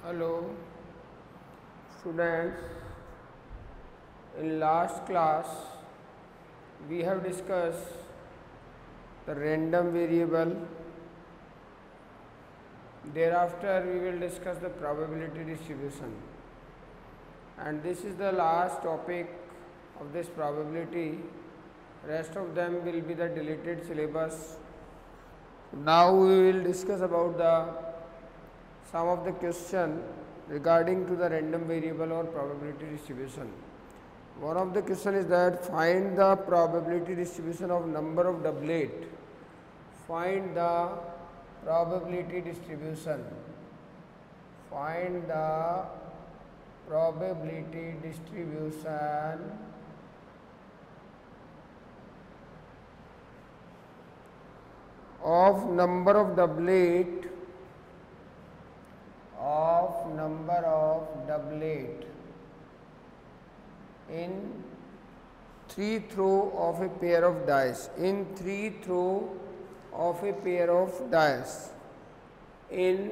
Hello students, in last class we have discussed the random variable. Thereafter we will discuss the probability distribution, and this is the last topic of this probability. Rest of them will be the deleted syllabus. Now we will discuss about the some of the question regarding to the random variable or probability distribution. One of the question is that find the probability distribution of number of doublet. Find the probability distribution. Find the probability distribution of number of doublet in 3 throw of a pair of dice. In 3 throw of a pair of dice. In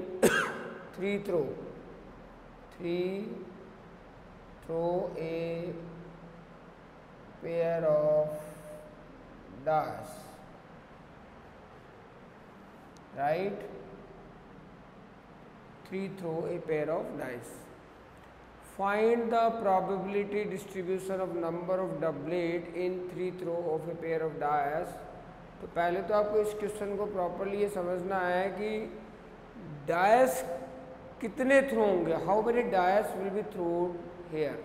3 throw a pair of dice. Right? 3 throw a pair of dice. Find the probability distribution of number of doublet in 3 throw of a pair of dice. तो पहले तो आपको इस question को properly ये समझना है कि डायस कितने थ्रो होंगे, how many dice will be throwed here.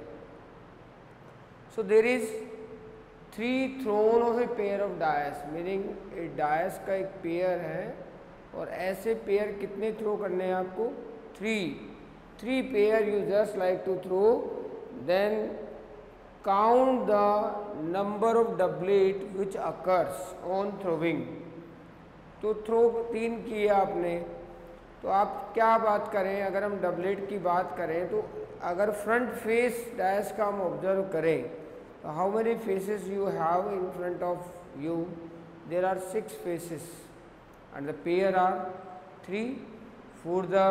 So there is 3 thrown of a pair of dice, meaning a dice का एक पेयर है और ऐसे पेयर कितने थ्रो करने हैं आपको? 3 pair you just like to throw, then count the number of doublet which occurs on throwing. तो थ्रो 3 किए आपने, तो आप क्या बात करें, अगर हम डबलेट की बात करें तो अगर फ्रंट फेस डायस का हम ऑब्जर्व करें तो how many faces you have in front of you? There are 6 faces and the pair are 3. For the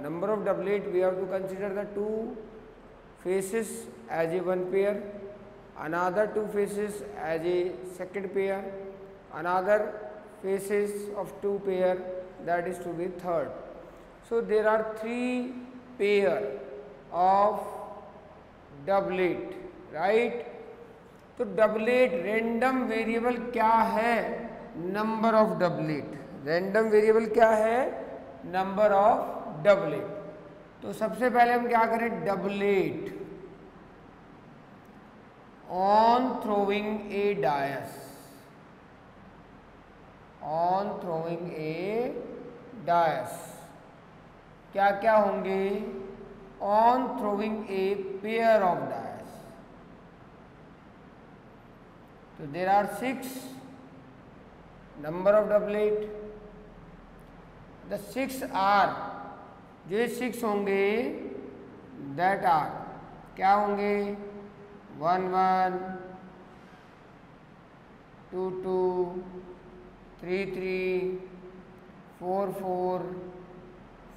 number of doublet we have to consider the 2 faces as a 1 pair, another 2 faces as a second pair, another faces of 2 pair that is to be third. So there are 3 pair of doublet, right? तो doublet random variable क्या है? Number of doublet. Random variable क्या है? Number of doublet. तो सबसे पहले हम क्या करें? Doublet on throwing a dice. On throwing a dice क्या क्या होंगे? On throwing a pair of dice. तो there are 6 number of doublet. The 6 are, जो 6 होंगे that are क्या होंगे? 1 1 2 2 3 3 4 4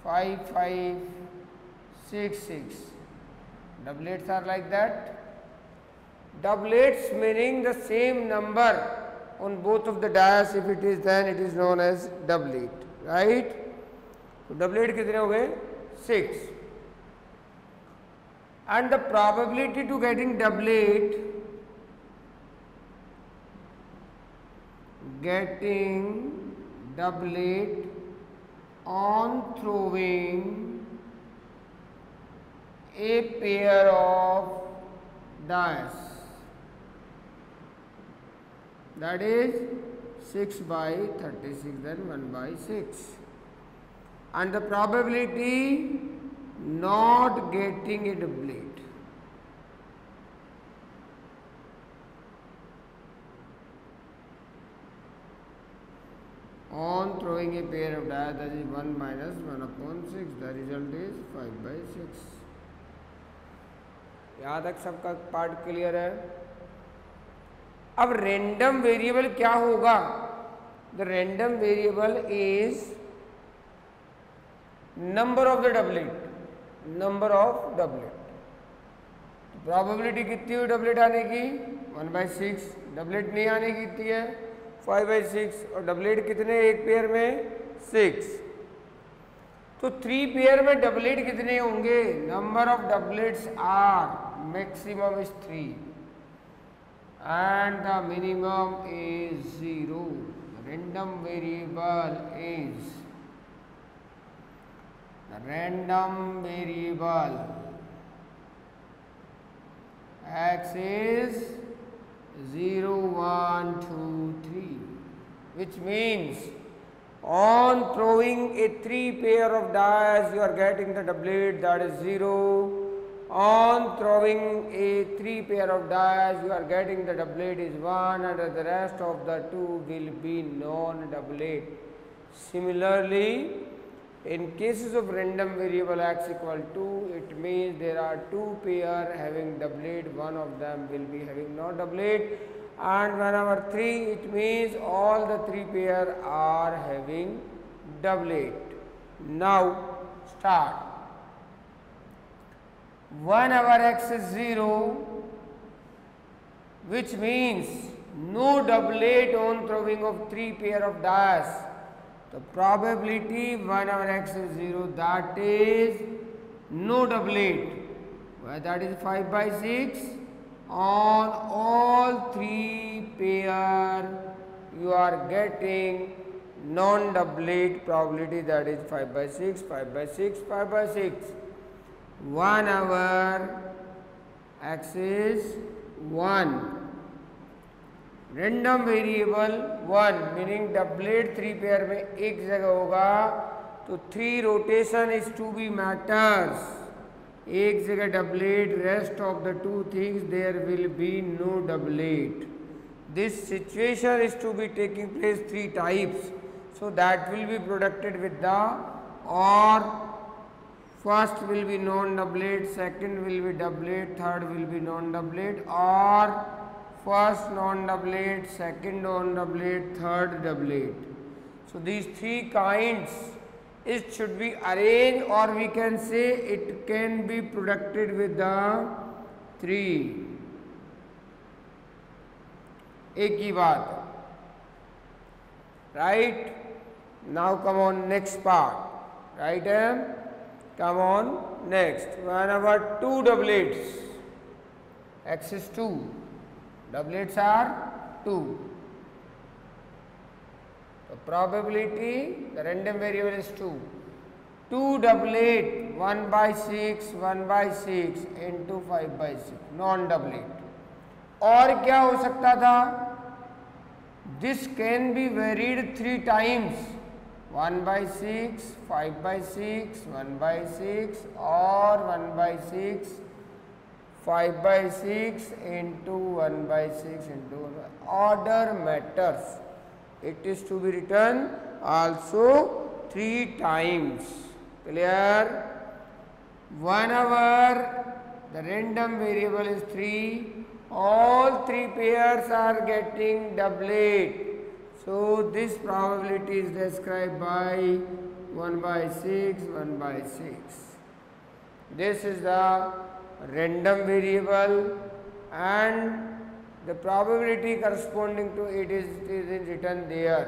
5 5 6 6. Doublets are like that. Doublets meaning the same number on both of the dice. If it is, then it is known as doublet. Right? तो doublet कितने हो गए? 6. And the probability to getting doublet on throwing a pair of dice, that is 6 by 36, then 1 by 6. And the probability not getting a doublet, on throwing a pair of dice, that is 1 minus 1 upon 6. The result is 5 by 6. यहाँ तक सबका part clear है? अब random variable क्या होगा? The random variable is number of the doublet. Number of doublet. Probability कितनी हुई doublet आने की 1/6, डबलेट नहीं आने की कितनी है 5/6, और डबलेट कितने एक पेयर में 6। तो 3 पेयर में डबलेट कितने होंगे? Number of doublets are maximum is 3 and the minimum is 0. Random variable is the random variable x is 0, 1, 2, 3, which means on throwing a 3 pair of dice you are getting the doublet, that is 0. On throwing a 3 pair of dice you are getting the doublet is 1, and the rest of the 2 will be non-doublet. Similarly, in cases of random variable x equal to, it means there are 2 pair having doublet, one of them will be having non-doublet, and whenever 3, it means all the 3 pair are having doublet. Now start. Whenever x is 0, which means no doublet on throwing of 3 pair of dice, the probability whenever x is 0, that is no doublet, well, that is 5/6. On all 3 pair you are getting non-doublet probability, that is 5/6, 5/6, 5/6. Whenever x is 1, random variable 1 meaning doublet 3 pair में एक जगह होगा, तो 3 rotation is to be matters, एक जगह doublet, rest of the 2 things there will be no doublet. This situation is to be taking place 3 types, so that will be produced with the or. First will be non-doublet, second will be doublet, third will be non-doublet, or first non-doublet, second non-doublet, third doublet. So these 3 kinds, it should be arranged, or we can say it can be produced with the 3. एक ही बात, right? Now come on next part, right? Come on next. Whenever 2 doublets, x is 2, doublets are 2. The probability, the random variable is 2. 2 doublet 1/6, 1/6 into 5/6, non-doublet. और क्या हो सकता था? This can be varied 3 times. 1/6, 5/6, 1/6, or 1/6, 5/6 into 1/6 into 1. Order matters. It is to be written also 3 times. Clear? Whenever the random variable is 3, all 3 pairs are getting doublet. So this probability is described by 1/6, 1/6. This is the random variable, and the probability corresponding to it is written there.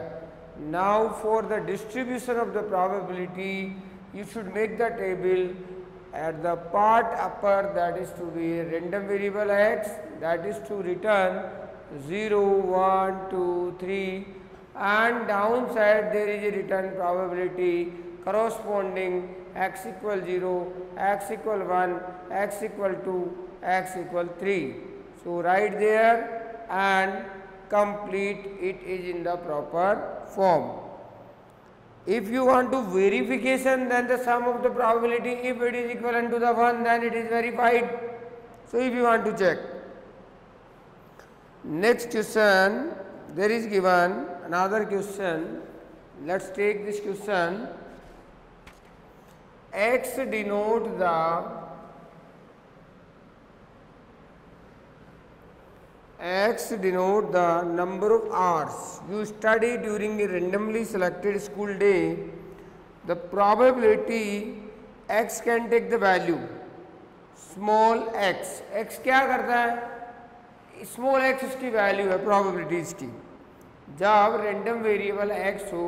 Now for the distribution of the probability, you should make the table. At the part upper, that is to be random variable x, that is to return 0, 1, 2, 3. And downside there is a return probability corresponding x equal 0, x equal 1, x equal 2, x equal 3. So write there and complete it is in the proper form. If you want to verification, then the sum of the probability, if it is equivalent to the 1, then it is verified. So if you want to check. Next question, there is given another question. Let's take this question. X denote the X denote the number of hours you study during a randomly selected school day. The probability x can take the value small x, x क्या करता है, small x उसकी value है probabilities की। जब random variable x हो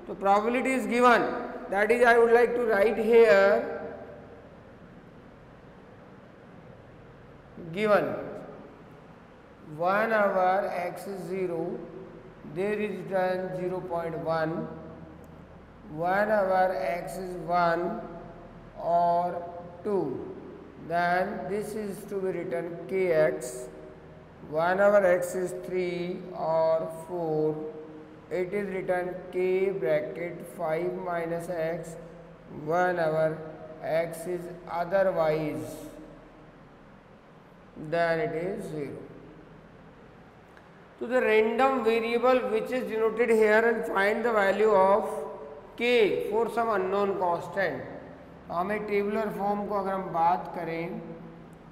तो probability is given, that is I would like to write here given whenever x is 0 there is return 0.1, whenever x is 1 or 2 then this is to be written kx, whenever x is 3 or 4 it is written k bracket 5 minus x, whenever x is otherwise then it is 0. So the random variable which is denoted here and find the value of k for some unknown constant. तो हमें tabular form को अगर हम बात करें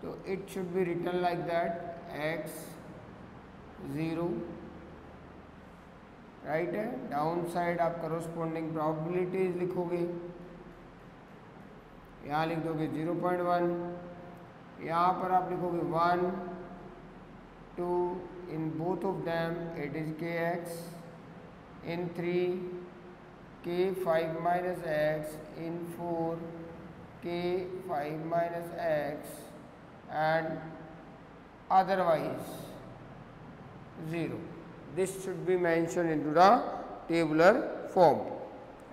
तो it should be written like that x 0, right है। Down side आप करोस्पोंडिंग प्रोबेबिलिटीज लिखोगे, यहाँ लिख दोगे 0.1, यहाँ पर आप लिखोगे 1 2, in both of them it is kx, in 3 k 5 minus x, in 4 k 5 minus x and otherwise 0. This should be mentioned into the tabular form,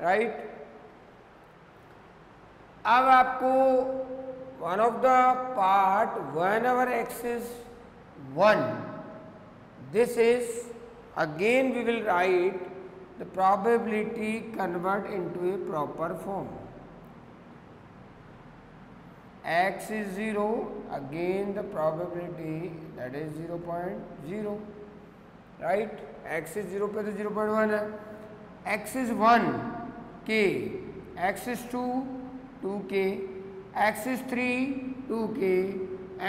right? अब आपको one of the part whenever x is 1, this is again we will write the probability convert into a proper form. X is 0, again the probability that is 0.0, right? X is 0 पे तो 0.1 है, x is 1 k, x is 2 2k, x is 3 2k,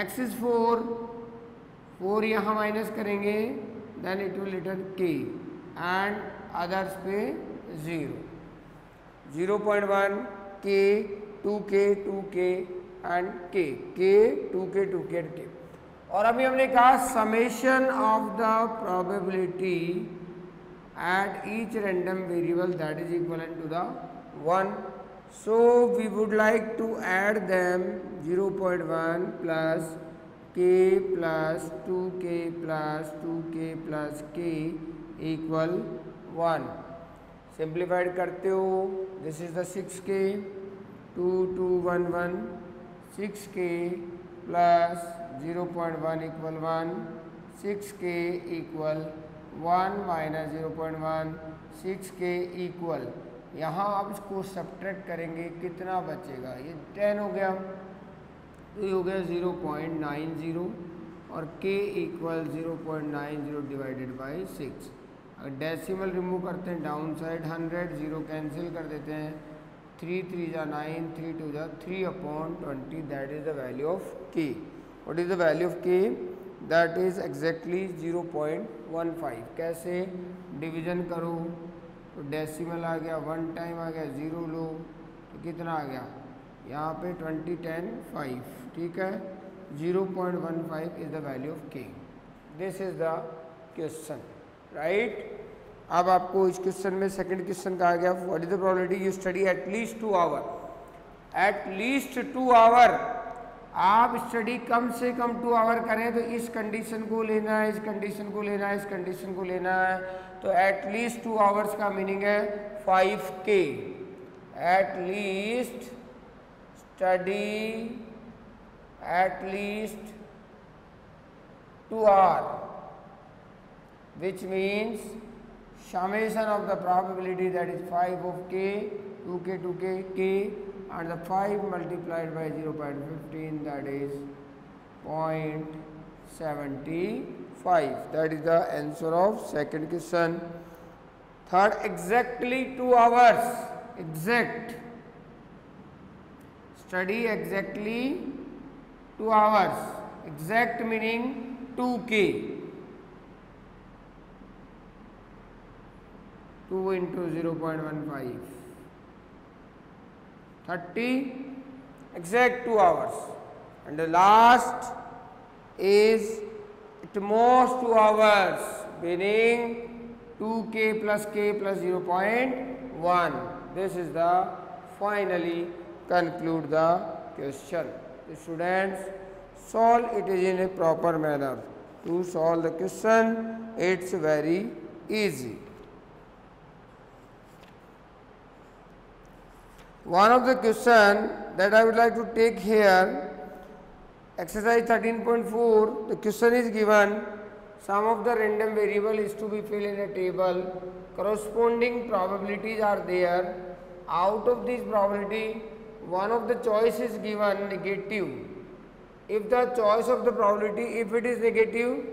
x is 4 यहाँ minus करेंगे then it will return k and others पे 0, 0.1 k 2k 2k एंड k 2k 2k एंड k। और अभी हमने कहा summation of the probability at each random variable that is equivalent to the 1, so we would like to add them 0.1 plus k plus 2k plus 2k plus k equal 1। Simplified करते हो, this is the 6k 2 2 1 1, 6k plus 0.1 equal 1, 6k equal 1 minus 0.1, 6k equal, यहाँ आप इसको subtract करेंगे कितना बचेगा, ये 10 हो गया तो ये हो गया 0.90 और k इक्वल 0.90 डिवाइडेड बाई 6। अगर डेसिमल रिमूव करते हैं डाउन साइड 100, 0 कैंसिल कर देते हैं, 3 3 जा 9, 3 2 जा 3/20, that is the value of k। What is the value of k? That is exactly 0.15। कैसे डिवीजन करो तो डेसिमल आ गया, 1 टाइम आ गया 0 लो तो कितना आ गया यहाँ पे 20 10 5, ठीक है। 0.15 is the value of k। This is the question, right. अब आपको इस क्वेश्चन में सेकंड क्वेश्चन कहा गया what is the probability you study at least 2 hour, at least 2 hour. आप स्टडी कम से कम 2 आवर करें तो इस कंडीशन को लेना है, इस कंडीशन को लेना है, इस कंडीशन को लेना है, तो एट लीस्ट 2 आवर्स का मीनिंग है 5k। At least study at least 2 hours, which means summation of the probability that is 5 of k, 2k 2k k and the 5 multiplied by 0.15 that is 0.75. That is the answer of second question. Third, exactly 2 hours, exact, study exactly 2 hours, exact meaning 2k, 2 into 0.15, 30 exact 2 hours, and the last is at most 2 hours, meaning 2k plus k plus 0.1. This is the finally conclude the question. The students solve it is in a proper manner. To solve the question, it's very easy. One of the question that I would like to take here, exercise 13.4, the question is given, sum of the random variable is to be filled in a table, corresponding probabilities are there. Out of this probability, one of the choice is given negative. If the choice of the probability, if it is negative,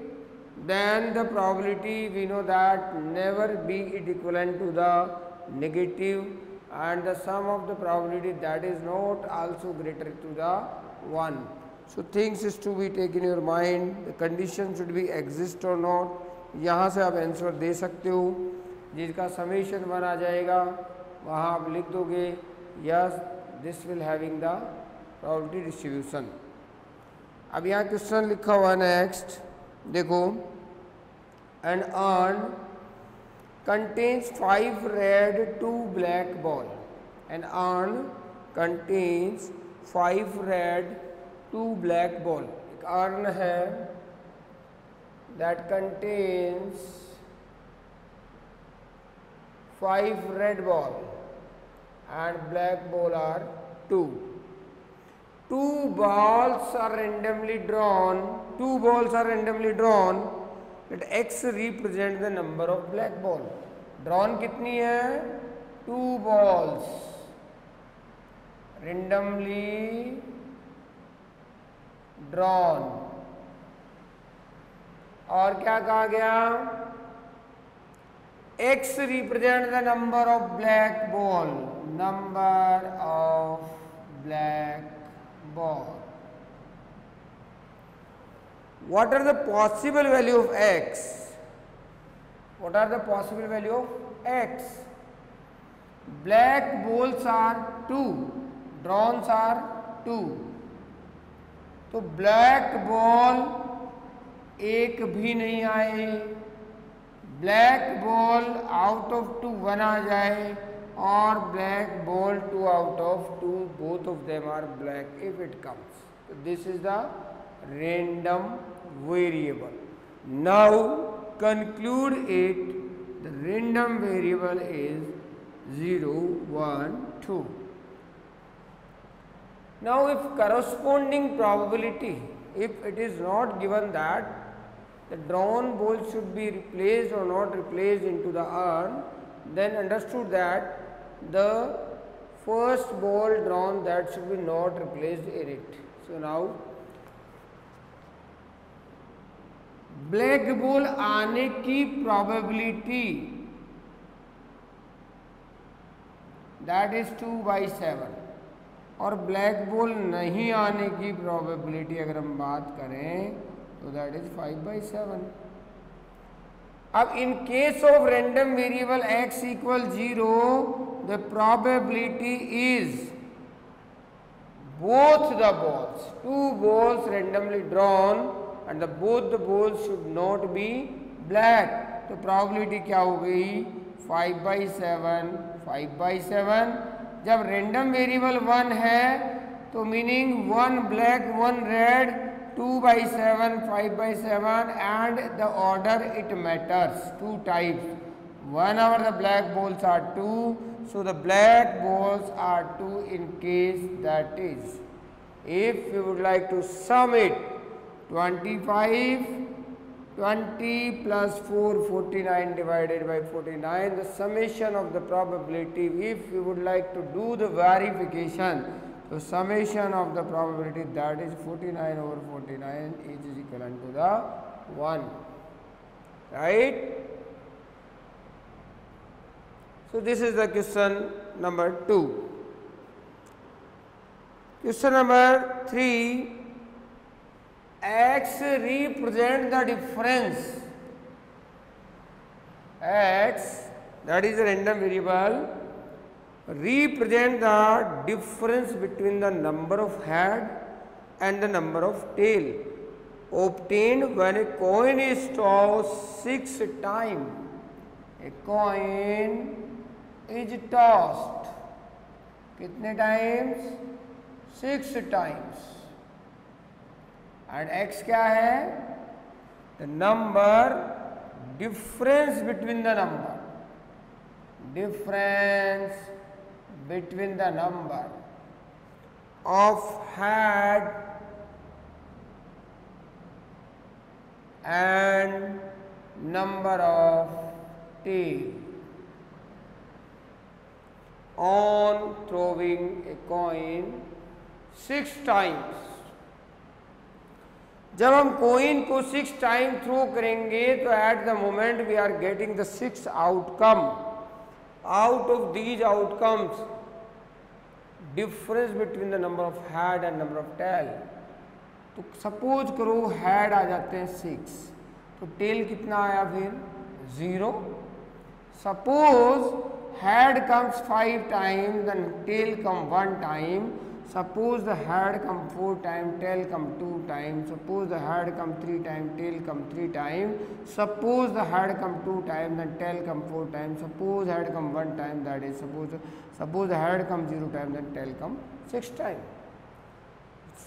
then the probability we know that never be equivalent to the negative, and the sum of the probability that is not also greater to the 1. So things is to be taken in your mind, the condition should be exist or not. यहाँ से आप answer दे सकते हो, जिसका summation 1 आ जाएगा वहाँ आप लिख दोगे yes this will having the probability distribution. अब यहाँ क्वेश्चन लिखा हुआ नेक्स्ट देखो, N earn contains 5 red 2 black ball. An urn contains 5 red 2 black ball. एक urn है that contains 5 red ball and black ball are 2. 2 balls are randomly drawn. 2 balls are randomly drawn. Let x represent the number of black ball. Drawn कितनी है? 2 balls randomly drawn. और क्या कहा गया? x represent the number of black ball. Number of black ball. What are the possible value of x? What are the possible value of x? Black balls are 2, drawns are 2. तो black ball एक भी नहीं आए, black ball out of 2 1 आ जाए, और black ball 2 out of 2 both of them are black if it comes. So this is the random variable. Now conclude it, the random variable is 0 1 2. Now if corresponding probability, if it is not given that the drawn ball should be replaced or not replaced into the urn, then understood that the first ball drawn that should be not replaced in it. So now black ball आने की probability that is 2/7 और black ball नहीं आने की probability अगर हम बात करें तो दैट इज 5/7. अब in case of random variable x equal 0 the probability is both the balls, 2 balls randomly drawn and both the balls should not be black. तो probability क्या हो गई? 5/7. 5/7 जब random variable 1 है तो meaning 1 black 1 red 2/7 5/7 and the order it matters. 2 types. Whenever the black balls are 2, so the black balls are 2 in case that is. If we would like to sum it, 25 20 plus 4 49 divided by 49, the summation of the probability, if we would like to do the verification, the summation of the probability that is 49 over 49 is equivalent to the 1, right? So this is the question number 2. Question number 3, x represent the difference. X, that is a random variable, represent the difference between the number of head and the number of tail obtained when a coin is tossed 6 times. A coin is tossed कितने times? 6 times. And x क्या है? The number difference between the number, difference between the number of head and number of tail on throwing a coin 6 times. जब हम coin को 6 time throw करेंगे तो at the moment we are getting the 6 outcome. Out of these outcomes difference between the number of head and number of tail. तो suppose करो head आ जाते हैं 6, तो टेल कितना आया फिर? 0. Suppose head comes 5 time, then tail come 1 time. Suppose the head come 4 time, tail come 2 time. Suppose the head come 3 time, tail come 3 time. Suppose the head come 2 time, then tail come 4 time. Suppose head come 1 time, that is suppose the head come 0 time, then tail come 6 time.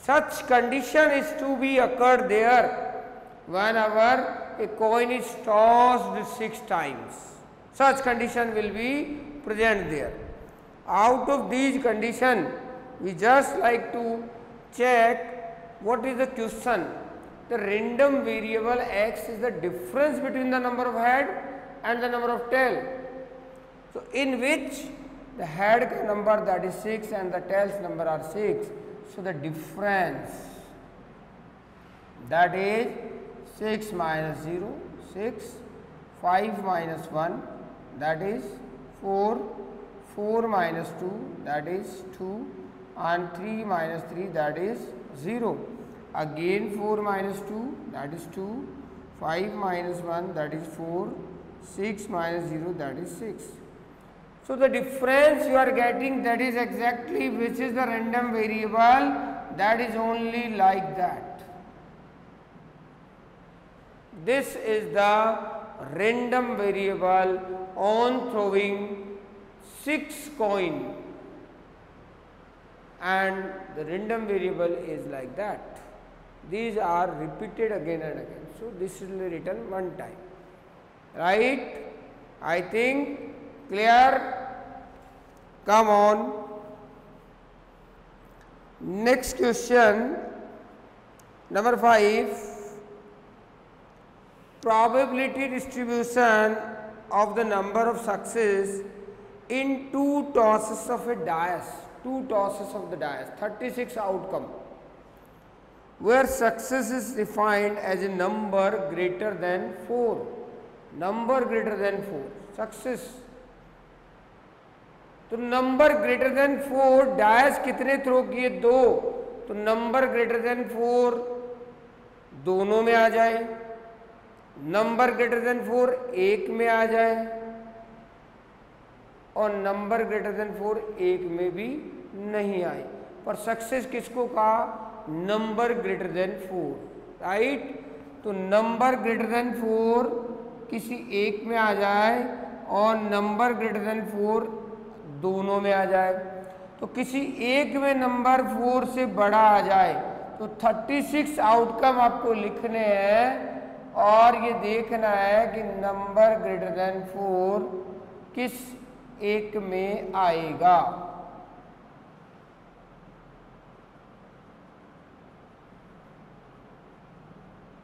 Such condition is to be occurred there whenever a coin is tossed 6 times. Such condition will be present there. Out of these condition, we just like to check what is the question. The random variable x is the difference between the number of head and the number of tail. So in which the head number, that is 6, and the tails number are 6. So the difference, that is 6 minus 0, 6, 5 minus 1, that is 4, 4 minus 2, that is 2, and 3 minus 3, that is 0. Again 4 minus 2, that is 2, 5 minus 1, that is 4, 6 minus 0, that is 6. So the difference you are getting, that is exactly which is the random variable, that is only like that. This is the random variable on throwing 6 coin, and the random variable is like that. These are repeated again and again. So this is written 1 time, right? I think clear? Come on. Next question, number 5. Probability distribution of the number of success in 2 tosses of a dice. 2 tosses of the dice, 36 outcome, where success is defined as a number greater than 4. Number greater than 4, success. तो number greater than 4, DISE कितने throw किए? 2. तो number greater than 4 दोनों में आ जाए, number greater than 4 एक में आ जाए, और नंबर ग्रेटर देन 4 एक में भी नहीं आए. पर सक्सेस किसको कहा? Number greater than 4, right? तो नंबर ग्रेटर देन 4 किसी एक में आ जाए और नंबर ग्रेटर देन 4 दोनों में आ जाए. तो किसी एक में नंबर 4 से बड़ा आ जाए तो 36 आउटकम आपको लिखने हैं और ये देखना है कि नंबर ग्रेटर देन 4 किस एक में आएगा.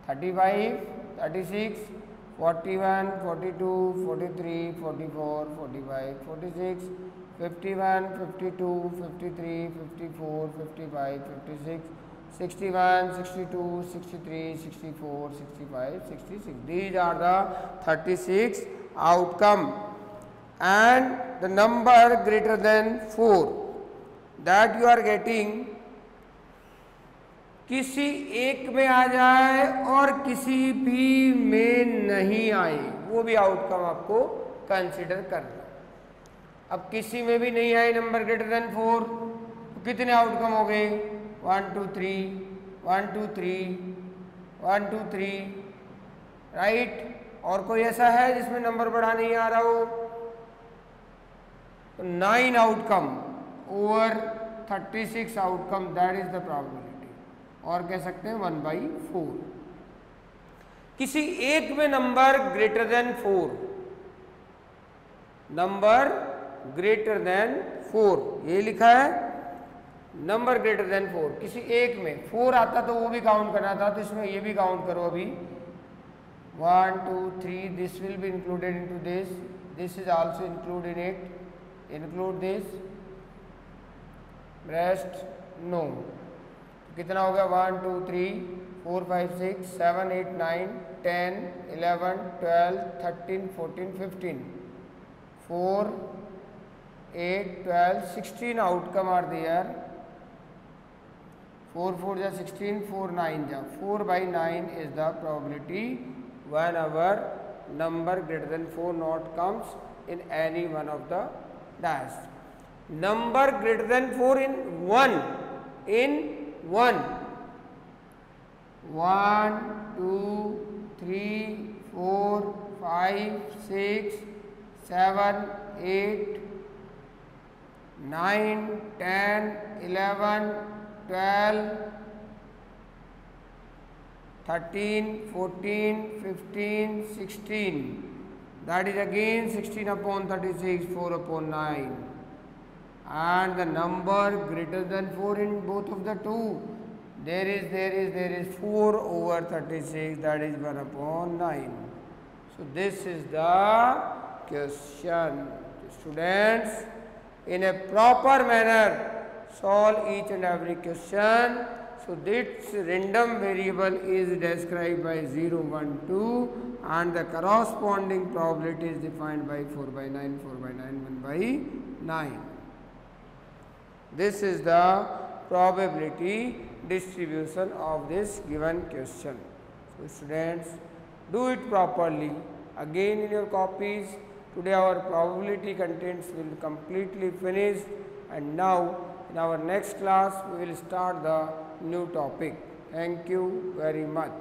Thirty 36, 41, 42, 43, 44, 45, 46, 51, 52, 53, 54, 55, 56, 61, 62, 63, 64, 65, 66. These are the 36 outcome, and the number greater than 4 that you are getting किसी एक में आ जाए और किसी भी में नहीं आए, वो भी आउटकम आपको कंसिडर करना. अब किसी में भी नहीं आए नंबर ग्रेटर देन 4, तो कितने आउटकम हो गए? 1 2 3 1 2 3 1 2 3, राइट। और कोई ऐसा है जिसमें नंबर बढ़ा नहीं आ रहा हो? तो 9 outcome over 36 outcome, that is the probability. और कह सकते हैं 1/4। किसी एक में number greater than 4, number greater than 4, ये लिखा है नंबर ग्रेटर देन 4, किसी एक में 4 आता तो वो भी काउंट करना था, तो इसमें ये भी काउंट करो अभी। 1 2 3, this will be included into this is also include in it, include this, rest no. कितना हो गया? 1 2 3 4 5 6 7 8 9 10 11 12 13 14 15 4 8 12 16 outcome are there. 4 4 ja 16, 4 9 ja 4/9 is the probability whenever number greater than 4 not comes in any one of the dice. Number greater than 4 in 1, 1 2 3 4 5 6 7 8 9 10 11 12 13 14 15 16, that is again 16/36, 4/9, and the number greater than 4 in both of the two, there is 4/36, that is 1/9. So this is the question. Students, in a proper manner solve each and every question. So this random variable is described by 0 1 2, and the corresponding probability is defined by 4/9 4/9 1/9. This is the probability distribution of this given question. So students, do it properly. Again in your copies, today our probability contents will completely finish, and now in our next class we will start the new topic. Thank you very much.